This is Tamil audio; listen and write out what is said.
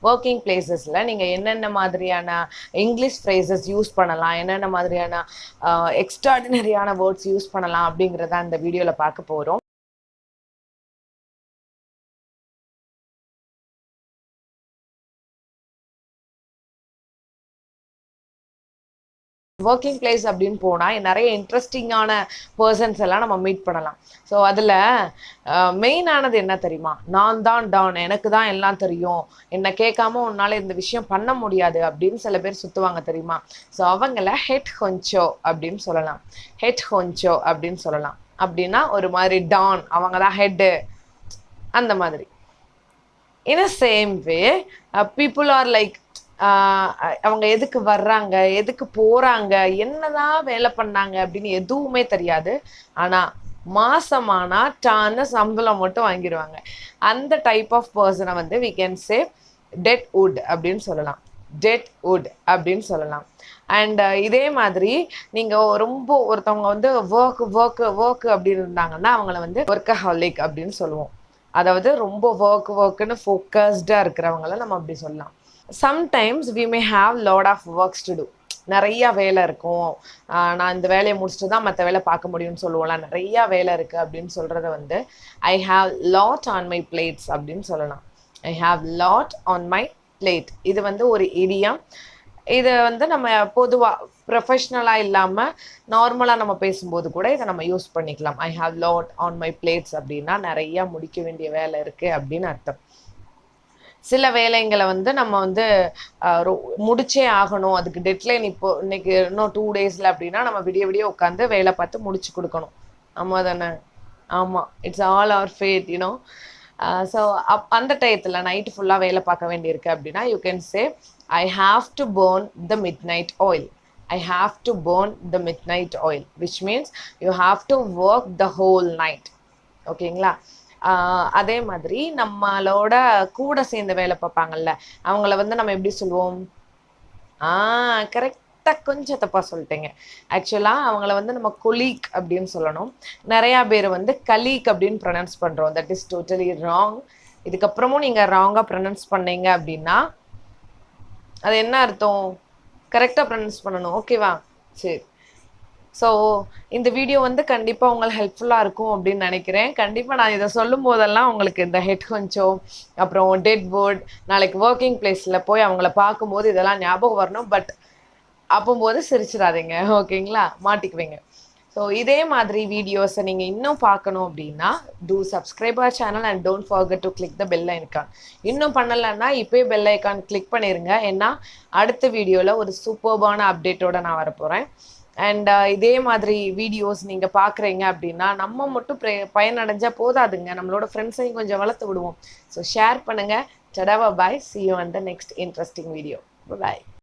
ஒர்க்கிங் பிளேசஸில் நீங்கள் என்னென்ன மாதிரியான இங்கிலீஷ் ஃப்ரேசஸ் யூஸ் பண்ணலாம், என்னென்ன மாதிரியான எக்ஸ்ட்ராடினரியான வேர்ட்ஸ் யூஸ் பண்ணலாம் அப்படிங்கிறத இந்த வீடியோவில் பார்க்க போகிறோம். ஒர்க்கிங் பிளேஸ் அப்படின்னு போனால் நிறைய இன்ட்ரெஸ்டிங்கான பர்சன்ஸ் எல்லாம் நம்ம மீட் பண்ணலாம். ஸோ அதில் மெயினானது என்ன தெரியுமா? நான் தான் டான், எனக்கு தான் எல்லாம் தெரியும், என்னை கேட்காம உன்னால் இந்த விஷயம் பண்ண முடியாது அப்படின்னு சில பேர் சுற்றுவாங்க தெரியுமா? ஸோ அவங்கள ஹெட் ஹொன்ச்சோ அப்படின்னு சொல்லலாம். ஹெட் ஹொன்ச்சோ அப்படின்னு சொல்லலாம். அப்படின்னா ஒரு மாதிரி டான், அவங்க தான் ஹெட்டு, அந்த மாதிரி. In a same way people are like அவங்க எதுக்கு வர்றாங்க, எதுக்கு போகிறாங்க, என்னதான் வேலை பண்ணாங்க அப்படின்னு எதுவுமே தெரியாது. ஆனால் மாசமானா டான்னு சம்பளம் மட்டும் வாங்கிடுவாங்க. அந்த டைப் ஆஃப் பர்சனை வந்து we can say dead wood அப்படின்னு சொல்லலாம். டெட் வுட் அப்படின்னு சொல்லலாம். அண்ட் இதே மாதிரி நீங்கள் ரொம்ப ஒருத்தவங்க வந்து ஒர்க்கு அப்படின்னு இருந்தாங்கன்னா அவங்கள வந்து ஒர்க்கஹாலிக் அப்படின்னு சொல்லுவோம். அதாவது ரொம்ப ஒர்க்குன்னு ஃபோக்கஸ்டாக இருக்கிறவங்கள நம்ம அப்படி சொல்லலாம். Sometimes we may have lot of works to do. நிறையா வேலை இருக்கும், நான் இந்த வேலையை முடிச்சுட்டு தான் மற்ற வேலை பார்க்க முடியும்னு சொல்லுவோம்ல. நிறையா வேலை இருக்குது அப்படின்னு சொல்கிறத வந்து I have lot on my plates அப்படின்னு சொல்லலாம். I have lot on my plate. இது வந்து ஒரு இடியம். இதை வந்து நம்ம பொதுவாக ப்ரொஃபஷ்னலாக இல்லாமல் நார்மலாக நம்ம பேசும்போது கூட இதை நம்ம யூஸ் பண்ணிக்கலாம். I have lot on my plates அப்படின்னா நிறையா முடிக்க வேண்டிய வேலை இருக்குது அப்படின்னு அர்த்தம். சில வேலைங்களை வந்து நம்ம வந்து முடிச்சே ஆகணும், அதுக்கு டெட்லைன் இப்போ இன்னைக்கு இன்னும் 2 டேஸில் அப்படின்னா நம்ம விடிய உட்காந்து வேலை பார்த்து முடிச்சு கொடுக்கணும். ஆமாம் தானே? ஆமாம், it's all our fate you know. So அந்த டயத்தில் நைட்டு ஃபுல்லாக வேலை பார்க்க வேண்டியிருக்கு அப்படின்னா you can say I have to burn the midnight oil. I have to burn the midnight oil, which means you have to work the whole night. ஓகேங்களா? அதே மாதிரி நம்மளோட கூட சேர்ந்து வேலை பார்ப்பாங்கல்ல, அவங்கள வந்து நம்ம எப்படி சொல்லுவோம்? கரெக்டாக கொஞ்சம் தப்பாக சொல்லிட்டேங்க. ஆக்சுவலாக அவங்கள வந்து நம்ம கொலீக் அப்படின்னு சொல்லணும். நிறையா பேர் வந்து கலீக் அப்படின்னு ப்ரொனவுன்ஸ் பண்ணுறோம். That is totally wrong. இதுக்கப்புறமும் நீங்கள் ராங்காக ப்ரொனவுன்ஸ் பண்ணீங்க அப்படின்னா அது என்ன அர்த்தம்? கரெக்டாக ப்ரொனவுன்ஸ் பண்ணணும். ஓகேவா? சரி. ஸோ இந்த வீடியோ வந்து கண்டிப்பாக உங்களுக்கு ஹெல்ப்ஃபுல்லாக இருக்கும் அப்படின்னு நினைக்கிறேன். கண்டிப்பாக நான் இதை சொல்லும் போதெல்லாம் உங்களுக்கு இந்த ஹெட் ஹொன்ச்சோ, அப்புறம் டெட் வுட், நாளைக்கு ஒர்க்கிங் பிளேஸில் போய் அவங்கள பார்க்கும்போது இதெல்லாம் ஞாபகம் வரணும். பட் அப்போம்போது சிரிச்சிடாதீங்க, ஓகேங்களா? மாட்டிக்குவீங்க. ஸோ இதே மாதிரி வீடியோஸை நீங்கள் இன்னும் பார்க்கணும் அப்படின்னா to subscribe our channel and don't forget to click the bell icon. இன்னும் பண்ணலைன்னா இப்போயே பெல் ஐக்கான் கிளிக் பண்ணிடுங்க. ஏன்னா அடுத்த வீடியோவில் ஒரு சூப்பர்பான அப்டேட்டோடு நான் வரப்போகிறேன். அண்ட் இதே மாதிரி வீடியோஸ் நீங்கள் பார்க்குறீங்க அப்படின்னா நம்ம மட்டும் பயனடைஞ்சால் போதாதுங்க, நம்மளோட ஃப்ரெண்ட்ஸையும் கொஞ்சம் வளர்த்து விடுவோம். ஸோ ஷேர் பண்ணுங்கள். டடா பாய். See you on the next interesting video. Bye bye.